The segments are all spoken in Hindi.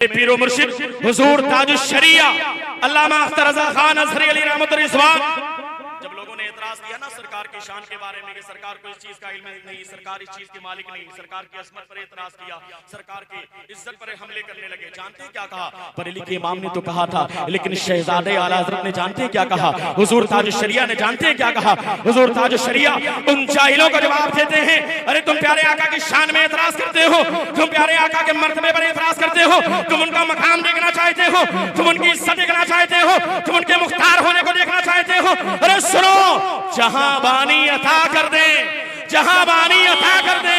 पीरो मुर्शिद हुजूर ताजुश शरिया अल्लामा अख्तर रजा खान अजहरी अली रहमतुल रिजवान, जब लोगों ने एतराज किया ना सरकार की शान के बारे में कि सरकार को इस चीज का इल्म नहीं, सरकार इस चीज के मालिक नहीं, सरकार की अजमत पर एतराज किया, सरकार की इज्जत पर हमले करने लगे। जानते हैं क्या कहा? बड़े लिखे इमाम ने तो कहा था, लेकिन शहजादे आला हज़रत ने जानते हैं क्या कहा? हुजूर ताजुश शरिया ने जानते हैं क्या कहा? हुजूर ताजुश शरिया उन जाहिलों को जवाब देते हैं, अरे तुम प्यारे आका की शान में एतराज करते हो, तुम प्यारे आका के मर्तबे पर एतराज करते हो, तुम उनका मकाम देखना चाहते हो, तुम उनकी इज्जत देखना चाहते हो, तुम उनके मुख्तार होने को देखना चाहते हो। अरे सुनो, जहां बानी अता कर दे, जहां बानी अता कर दे,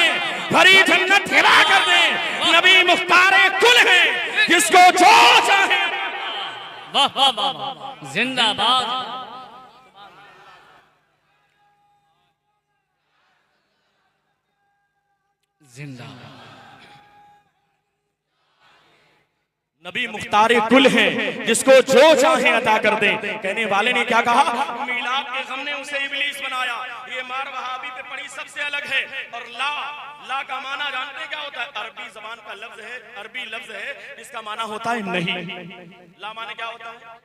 भरी जन्नत हिला कर दे, नबी मुख्तारे कुल है जिसको जो चाहे। वाह वाह वाह, जिंदाबाद। जिंदाबाद। नबी मुख्तारे कुल है जिसको जो चाहे अता कर दे। कहने वाले ने क्या कहा? मीलाद के गम ने उसे इब्लीस बनाया। ये मार वहाबी पे पड़ी सबसे अलग है। और ला का माना जानते क्या होता है? अरबी जबान का लफ्ज है, अरबी लफ्ज है, इसका माना होता है नहीं। ला माने क्या होता है?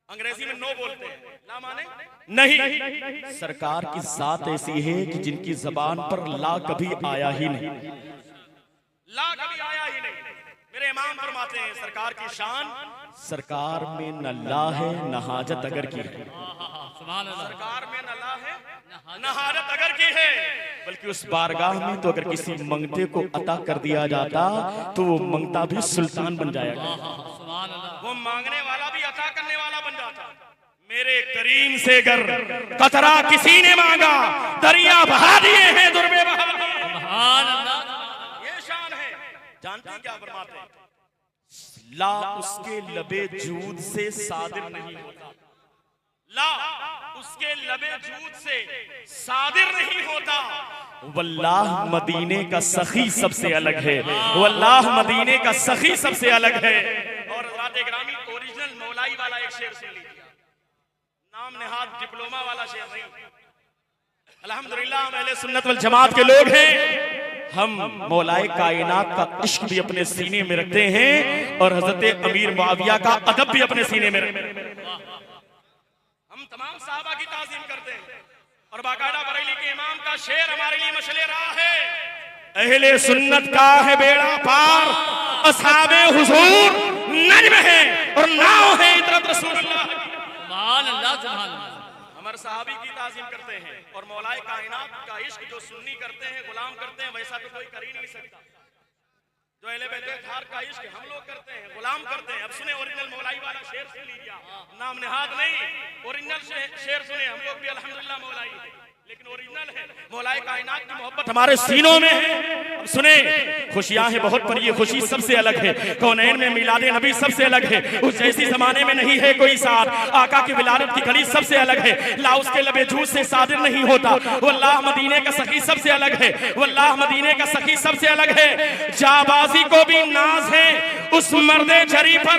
अंग्रेजी में नो बोलते हैं, ला माने नहीं। सरकार की जात ऐसी है कि जिनकी जबान पर ला कभी आया ही नहीं, ला कभी आया ही नहीं। मेरे इमाम फरमाते हैं सरकार की शान, सरकार में न ला है न हाजत अगर की है, सरकार में न ला है न हाजत अगर की है, बल्कि उस बारगाह में तो अगर किसी मंगते को अता कर दिया जाता तो वो मंगता भी सुल्तान बन जाएगा, वो मांगने वाला भी अता करने वाला बन जाता। मेरे करीम से अगर कतरा किसी ने मांगा, दरिया बहा दिए हैं, दुर्बे बहा दिए। ये शान है। जानते हैं क्या फरमाते हैं? ला उसके लबे जूद से सादिर नहीं होता, ला उसके लबे जूद से सादिर नहीं होता। वल्लाह मदीने का सखी सबसे अलग है, वल्लाह मदीने का सखी सबसे अलग है। और राते ग्रामी ओरिजिनल मौलाई वाला एक शेर सुन लीजिए, नाम नेहाद डिप्लोमा वाला शेर नहीं। अल्हम्दुलिल्लाह हम अहले सुन्नत वल जमात के लोग हैं, हम मौलाए कायनात का इश्क भी अपने सीने में रखते हैं और हजरत अमीर मुआविया का अदब भी अपने सीने में रखते हैं। हम तमाम साहबा की ताज़ीम करते हैं और बाकायदा बरेली के इमाम का शेर हमारे लिए मशले राह है। अहले सुन्नत का है बेड़ा पार, असहाबे हुजूर नज्म है और नाव है इतरत रसूलुल्लाह की। सुभान अल्लाह, सुभान अल्लाह। हमारे सहाबी की ताज़ीम करते हैं और मौलाए कायनात का इश्क जो सुन्नी करते हैं, गुलाम करते हैं, वैसा तो कोई कर ही नहीं सकता। जो अहले बैत खार का इश्क हम लोग करते हैं, गुलाम करते हैं। अब सुने ओरिजिनल मौलाई वाला शेर सुन लीजिए, नाम नेहाद नहीं, ओरिजिनल शेर सुने। हम लोग भी अल्हम्दुलिल्लाह मौलाई, लेकिन ओरिजिनल है। मौलाए कायनात की मोहब्बत हमारे सीनों में है। अब सुने, खुशियां हैं बहुत पर ये खुशी सबसे अलग है। कौनैन में मिलादे नबी सबसे अलग है, उस जैसी जमाने में नहीं है कोई साथ। आका की विलादत की घड़ी सबसे अलग है, ला उसके लबे जूद से सादिर नहीं होता। वल्लाह मदीने का सखी सबसे अलग है, वल्लाह मदीने का सखी सबसे अलग है। जाबाजी को भी नाज है उस मर्दे झरी पर,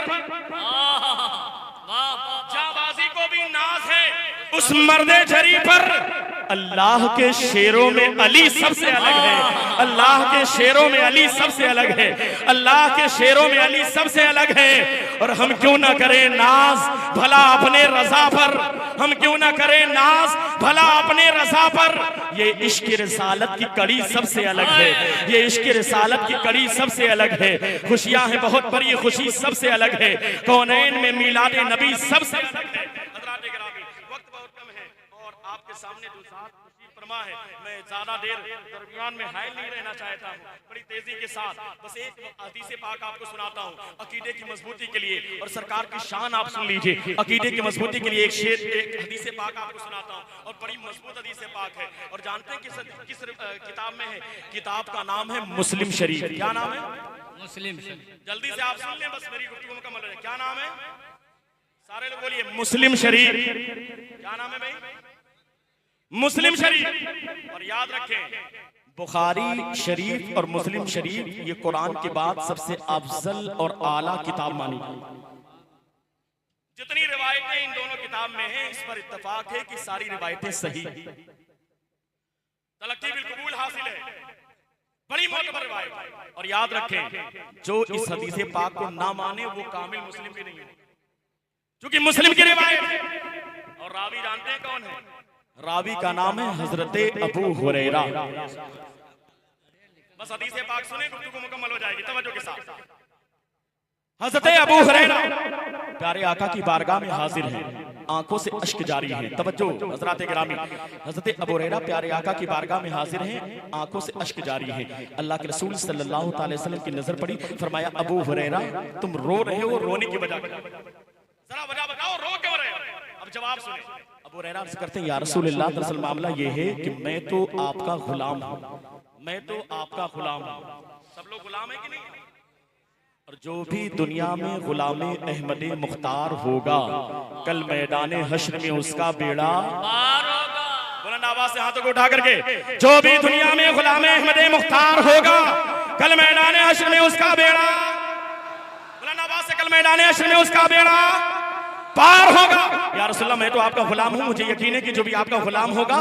जाबाजी को भी नाज है उस मर्दे झरी पर। अल्लाह के शेरों में अली सबसे अलग है, अल्लाह के शेरों में अली सबसे अलग है, अल्लाह के शेरों में अली सबसे अलग है। और हम क्यों ना करें नाज भला अपने रजा पर, हम क्यों ना करें नाज भला अपने रजा पर। ये इश्क रिसालत की कड़ी सबसे अलग है, ये इश्क रिसालत की कड़ी सबसे अलग है। खुशियां हैं बहुत पर ये खुशी सबसे अलग है। कौनैन में मिलादे नबी सबसे अलग है। वक्त बहुत कम है और आपके सामने जो खुशी फरमा है, मैं ज्यादा देर दरमियान में हायल नहीं रहना चाहता हूँ। बड़ी तेजी के साथ बस एक हदीस पाक आपको सुनाता हूँ अकीदे की मजबूती के लिए, और सरकार की शान आप सुन लीजिए। अकीदे की मजबूती के लिए एक शेर, एक हदीस पाक आपको सुनाता हूँ और बड़ी मजबूत हदीस पाक है। और जानते हैं किस किताब में है? किताब का नाम है मुस्लिम शरीफ। क्या नाम है? मुस्लिम। जल्दी से आप सुन लें, बस मेरी गुफ्तगू मुकम्मल है। क्या नाम है? सारे लोग बोलिए, मुस्लिम शरीफ। क्या नाम है भाई? मुस्लिम शरीफ। और याद रखें, बुखारी शरीफ और मुस्लिम शरीफ ये कुरान के बाद सबसे अफजल और आला किताब मानी। जितनी रिवायतें इन दोनों किताब में हैं, इस पर इत्तेफाक है कि सारी रिवायतें सही, तलक्की बिल कबूल हासिल है। बड़ी मोतबर रिवायत। और याद रखें, जो इस हदीस पाक को ना माने वो कामिल मुस्लिम भी नहीं है, क्योंकि मुस्लिम की रिवायत है। और रावी जानते हैं कौन है? रावी का नाम है हजरत अबू हुरैरा। बस हदीस पाक सुने, गुफ्तगू मुकम्मल हो जाएगी, तवज्जो के साथ। हजरत अबू हुरैरा प्यारे आका की बारगाह में हाजिर हैं, आंखों से अश्क जारी है। तवज्जो हजरात गिरामी, हजरत अबू हुरैरा प्यारे आका की बारगाह में हाजिर हैं, आंखों से अश्क जारी है। अल्लाह के रसूल सल्लल्लाहु अलैहि वसल्लम की नजर पड़ी, फरमाया अबू हुरैरा तुम रो रहे हो, रोने की वजह जरा वजह बताओ, रो क्यों रहे हो? अब जवाब सुने। अबू हुरैरा अर्ज करते हैं, या रसूलल्लाह, दरअसल मामला ये है कि मैं तो आपका गुलाम हूँ, मैं तो आपका गुलाम हूँ। सब लोग गुलाम है कि नहीं? और जो भी दुनिया में गुलाम अहमद मुख्तार होगा, कल मैदान हश्र में उसका बेड़ा पार होगा। बुलंद आवाज से हाथों को उठा करके, जो भी दुनिया में गुलाम अहमद मुख्तार होगा, कल मैदान हश्र में उसका बेड़ा, बुलंद आवाज से, कल मैदान हश्र में उसका बेड़ा पार होगा। या रसूलल्लाह, मैं तो आपका गुलाम हूं, मुझे यकीन है कि जो भी आपका गुलाम होगा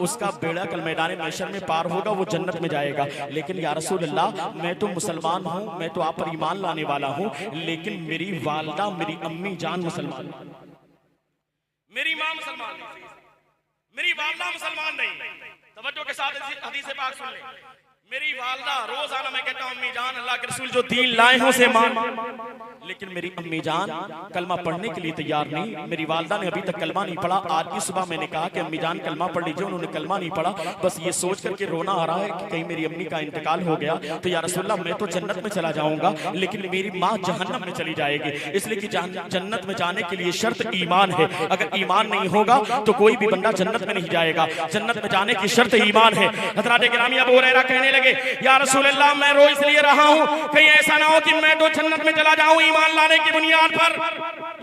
उसका बेड़ा कल मैदान महशर में पार होगा, वो जन्नत में जाएगा। लेकिन या रसूलल्लाह, मैं तो मुसलमान हूं, मैं तो आप पर ईमान लाने वाला हूं, लेकिन मेरी वालिदा, मेरी अम्मी जान मुसलमान, मेरी मां मुसलमान नहीं, मेरी वालिदा मुसलमान नहीं। तवज्जो के साथ हदीस पाक सुन ले। मेरी वालिदा, रोजाना मैं कहता हूं अम्मी जान, अल्लाह के रसूल जो दीन लाए हैं उसे मान, लेकिन मेरी अम्मी जान कलमा पढ़ने के लिए तैयार नहीं। मेरी वालिदा ने अभी तक कलमा नहीं पढ़ा। आज की सुबह मैंने कहा कि अम्मी जान कलमा पढ़ लीजिए, उन्होंने कलमा नहीं पढ़ा। बस ये सोच करके रोना आ रहा है कि कहीं मेरी अम्मी का इंतकाल हो गया तो या रसूलल्लाह, मैं तो जन्नत में चला जाऊंगा, लेकिन मेरी माँ जहन्नम में चली जाएगी, इसलिए कि जन्नत में जाने के लिए शर्त ईमान है। अगर ईमान नहीं होगा तो कोई भी बंदा जन्नत में नहीं जाएगा। जन्नत में जाने की शर्त ईमान है। हज़रात गिरामी अबू हुरैरा कहने लगे, या रसूलल्लाह, मैं रो इसलिए रहा हूँ कहीं ऐसा ना हो कि मैं तो जन्नत में चला जाऊं ईमान लाने की बुनियाद पर,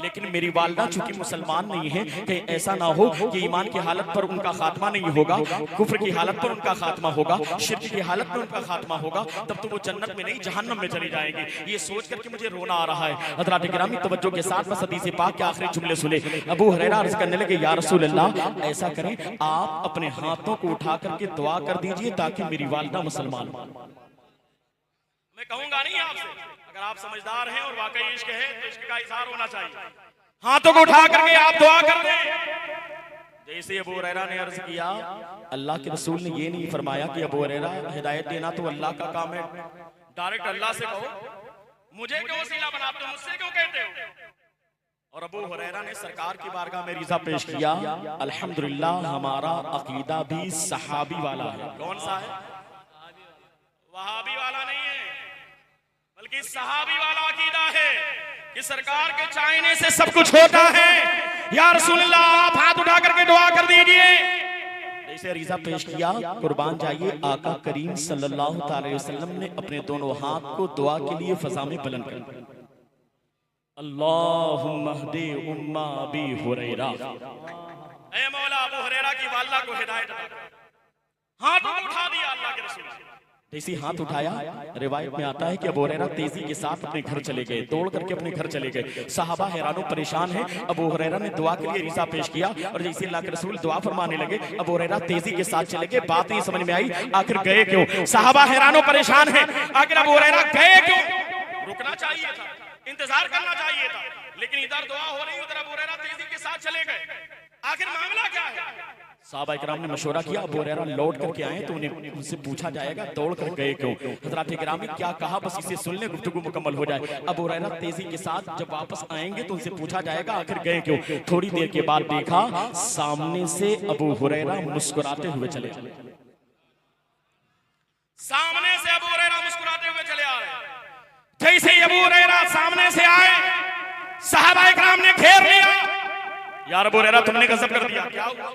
लेकिन मेरी वालिदा चूंकि मुसलमान नहीं है, कहीं ऐसा ना हो कि ईमान की हालत पर उनका खात्मा नहीं होगा, कुफ्र की हालत पर उनका खात्मा होगा, शिर्क की हालत में उनका खात्मा होगा, तब तो वो जन्नत में नहीं जहन्नम में चली जाएंगी। ये सोच करके मुझे रोना आ रहा है। हज़रात गिरामी तवज्जो के साथ बस हदीस पाक के आखिरी जुमले सुने। अबू हुरैरा अर्ज करने लगे, या रसूलल्लाह, ऐसा करें आप अपने हाथों को उठा करके दुआ कर दीजिए ताकि मेरी वालिदा मुसलमान। मैं कहूंगा नहीं आपसे, अगर आप समझदार हैं और वाकई इश्क है तो इश्क का इजहार होना चाहिए। हाथों को उठा करके आप दुआ कर दें। जैसे अबू हुरैरा ने अर्ज किया, अल्लाह के रसूल ने ये नहीं फरमाया कि अबू हुरैरा हिदायत देना तो अल्लाह का काम है, डायरेक्ट अल्लाह से कहो, मुझे क्यों वसीला बनाते हो, मुझसे क्यों कहते हो? और अबू हुरैरा ने सरकार की बारगाह में रिज़ा पेश किया, अल्हम्दुलिल्लाह हमारा अकीदा भी सहाबी वाला है। कौन सा है? वहाबी वाला नहीं है, बल्कि सहाबी वाला अकीदा है कि सरकार के चाहने से सब कुछ होता है। या रसूलल्लाह, आप हाथ उठा करके दुआ कर दीजिए। जैसे रिज़ा पेश किया, कुर्बान जाइए, आका करीम सल्लल्लाहु अलैहि वसल्लम ने अपने दोनों हाथ को दुआ के लिए फजा में बुलंद कर दिया। अल्लाहुम्मा हदी उम्मा अबी हुरैरा, ऐ मौला अबू हुरैरा की वालिदा को हिदायत अता कर। हाथों को उठा दिया अल्लाह के रसूल, जैसे हाथ उठाया, रिवायत में आता है कि अबू हुरैरा तेजी के साथ अपने घर चले गए, दौड़ करके अपने घर चले गए। सहाबा हैरानो परेशान है। अबू हुरैरा ने दुआ के लिए रिज़ा पेश किया और जैसे अल्लाह के रसूल दुआ फरमाने लगे, अबू हुरैरा तेजी के साथ चले गए। बात नहीं समझ में आई, आखिर गए क्यों? सहाबा हैरानो परेशान है, आखिर अबू हुरैरा गए क्यों? रुकना चाहिए था, इंतजार करना चाहिए था, लेकिन इधर दुआ हो रही, उधर अबू हुरैरा तेजी के साथ चले गए। आखिर मामला क्या है? साहबा इकराम ने मशवरा किया, अबू हुरैरा लौट करके आए तो उन्हें उनसे पूछा जाएगा दौड़ कर गए क्यों। हज़रात इकराम ने क्या कहा, बस इसे सुन ले, गुफ्तगू मुकम्मल हो जाए। अबू हुरैरा तेजी के साथ जब वापस आएंगे तो उनसे पूछा जाएगा आखिर गए क्यों। थोड़ी देर के बाद देखा सामने से अबू हुरैरा मुस्कुराते हुए चले, सामने से अबू हुरैरा मुस्कुराते हुए चले आ रहे। जैसे अबू हुरैरा सामने से आए, सहाबा इकराम ने घेर लिया। यार अबू हुरैरा, तुमने गजब कर दिया, क्या हुआ?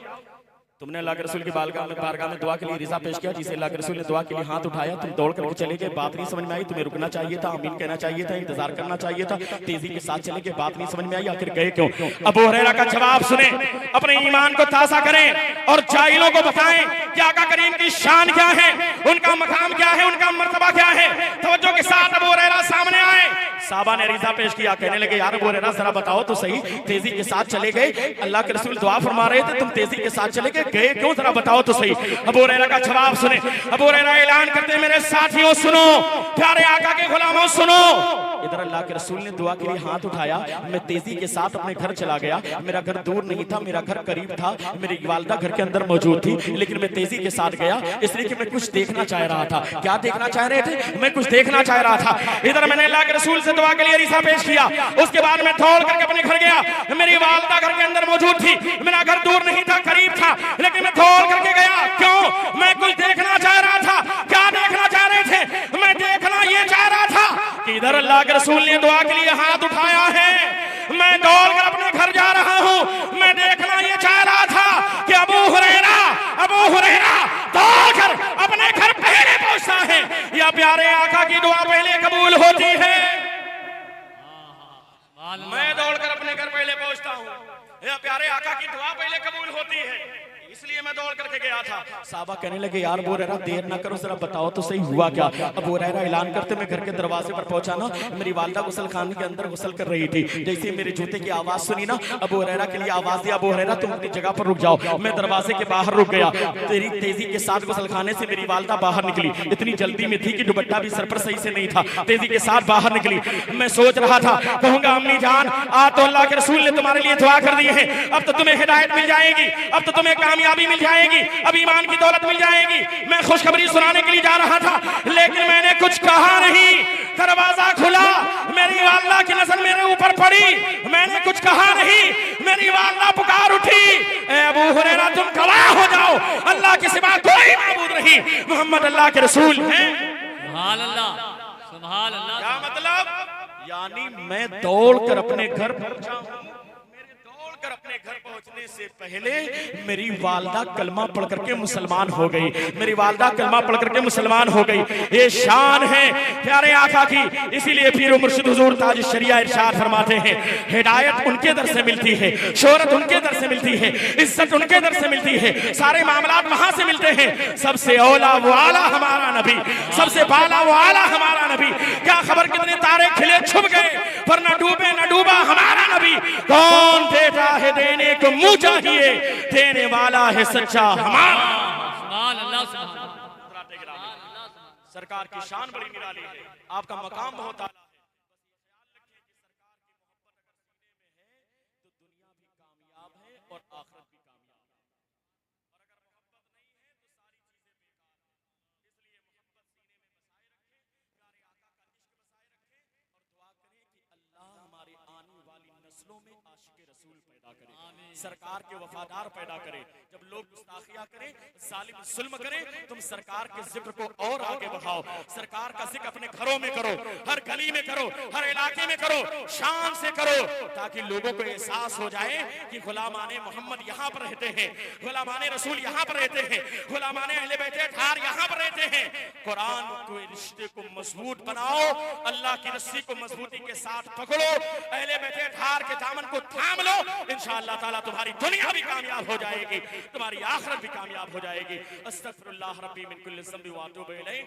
तुमने अल्लाह के रसूल की बारगाह में दुआ के लिए रिज़ा पेश किया, जिसे अल्लाह के रसूल ने दुआ के लिए हाथ उठाया, तुम दौड़ करके चले गए। बात नहीं समझ में आई, तुम्हें रुकना चाहिए था, आमीन कहना चाहिए था, इंतजार करना चाहिए था, तेजी के साथ चले गए। बात नहीं समझ में आई, आखिर गए क्यों? अबू हुरैरा का जवाब सुने, अपने ईमान को ताज़ा करें और जाहिलों को बताएं कि आका करीम की शान क्या है, उनका मकाम क्या है, उनका मर्तबा क्या है। तवज्जो के साथ अबू हुरैरा सामने आए, साहबा ने रिज़ा पेश किया, कहने लगे, यार अबू हुरैरा जरा बताओ तो सही, तेजी के साथ चले गए, अल्लाह के रसूल दुआ फरमा रहे थे, तुम तेजी के साथ चले गए, गए क्यों, जरा बताओ तो सही। अबू हुरैरा का जवाब सुने। अबू हुरैरा ऐलान करते, मेरे साथियों सुनो, प्यारे आका के गुलामों सुनो। इधर अल्लाह के रसूल ने दुआ के लिए हाथ उठाया। मैं तेजी के साथ अपने घर चला गया। मेरा घर दूर नहीं था, मेरा घर करीब था। मेरी वालिदा घर के अंदर मौजूद थी, लेकिन मैं तेजी के साथ गया इसलिए कि मैं कुछ देखना चाह रहा था। क्या देखना चाह रहे थे? मैं कुछ देखना चाह रहा था। इधर मैंने अल्लाह के रसूल से दुआ के लिए रिसा पेश किया। उसके बाद मैं दौड़ करके अपने घर गया। मेरी वालिदा घर के अंदर मौजूद थी। मेरा घर दूर नहीं था, करीब था, लेकिन मैं दौड़ करके गया। क्यों? मैं कुछ देखना चाह रहा था। क्या देखना चाह रहे थे? मैं देखना ये चाह रहा था कि इधर अल्लाह के रसूल ने दुआ के लिए हाथ उठाया है, मैं दौड़कर अपने घर जा रहा हूं। मैं देखना ये चाह रहा था कि अबू हुरैरा दौड़कर अपने घर पहले पहुंचता है या प्यारे आका की दुआ पहले कबूल होती है। मैं दौड़कर अपने घर पहले पहुंचता हूं या प्यारे आका की दुआ पहले कबूल होती है, इसलिए मैं दौड़ करके गया था। साहबा कहने लगे, यार अबू हुरैरा देर ना करो, जरा बताओ तो सही हुआ क्या। अबू हुरैरा ऐलान करते, मैं घर के दरवाजे पर पहुंचा ना, मेरी वालिदा गुसल खाने के अंदर गुसल कर रही थी। जैसे मेरे जूते की आवाज सुनी ना, अबू हुरैरा के लिए आवाज दिया, अबू हुरैरा तुम अपनी जगह पर रुक जाओ। मैं दरवाजे के बाहर रुक गया। तेरी तेजी के साथ गुसल खाने से मेरी वालिदा बाहर निकली। इतनी जल्दी में थी कि दुपट्टा भी सर पर सही से नहीं था। तेजी के साथ बाहर निकली। मैं सोच रहा था, कहूंगा अम्मी जान आज तो अल्लाह के रसूल ने तुम्हारे लिए दुआ कर दी है, अब तो तुम्हें हिदायत मिल जाएगी, अब तो तुम्हें कामयाबी मिल जाएगी, अब ईमान की दौलत मिल जाएगी। मैं खुशखबरी सुनाने के लिए जा रहा था, लेकिन मैंने कुछ कहा नहीं। दरवाजा खुला, मेरी वालिदा की नजर मेरे ऊपर पड़ी, मैंने कुछ कहा नहीं। मेरी वालिदा पुकार उठी, ए अबू हुरैरा तुम गवाह हो जाओ, अल्लाह के सिवा कोई माबूद नहीं, मोहम्मद अल्लाह के रसूल हैं। सुभान अल्लाह, सुभान अल्लाह। क्या मतलब? यानी मैं दौड़कर अपने घर पहुंचा हूं। दौड़कर अपने घर पहुंचने से पहले मेरी वालिदा कलमा पढ़ करके मुसलमान हो गई। मेरी वालिदा कलमा पढ़ करके मुसलमान हो गई। ये शान है प्यारे आका की। इसीलिए पीर व मुर्शिद हुजूर ताज शरिया इरशाद फरमाते हैं, हिदायत उनके दर से मिलती है, शोहरत उनके दर से मिलती है, इज्जत उनके दर से मिलती है, सारे मामलात वहां से मिलते हैं। सबसे औला वो आला हमारा नबी, सबसे बाला वो आला हमारा नबी। क्या खबर कितने तारे खिले छुप गए, पर न डूबे न डूबा हमारा नबी। कौन देता है देने को मुंह चाहिए, देने वाला है सच्चा हमारा। सुभान अल्लाह, सुभान अल्लाह। सरकार की शान बड़ी निराली है, आपका मकाम बहुत आला है। तो दुनिया भी कामयाब है और आखिरत भी कामयाब है। और अगर मोहब्बत नहीं है तो सारी चीजें बेकार हैं। इसलिए मोहब्बत सीने में बसाए रखें, प्यारे आका का इश्क बसाए रखें और दुआ करें कि अल्लाह हमारे आने वाली नस्लों में आशिक रसूल पैदा करे, सरकार के वफादार पैदा करे। जब लोग गुस्ताखियां करें, जालिम जुल्म करें, तुम सरकार के जिक्र को और आगे बढ़ाओ। सरकार का जिक्र अपने घरों में करो, हर गली में करो, हर इलाके में करो, शान से करो, ताकि लोगों को एहसास हो जाए कि गुलामाने मोहम्मद यहाँ पर रहते हैं, गुलामाने रसूल यहाँ पर रहते हैं, गुलामाने अहले बैते ठार यहाँ पर रहते हैं। कुरान के रिश्ते को मजबूत बनाओ, अल्लाह की रस्सी को मजबूती के साथ पकड़ो, अहले बैते ठार के दामन को थाम लो। इंशाअल्लाह ताला तुम्हारी दुनिया भी कामयाब हो जाएगी, तुम्हारी आखिरत भी कामयाब हो जाएगी। अस्तगफिरुल्लाह रब्बी मिन कुल्लि ज़ंबि व अतूबु इलैह।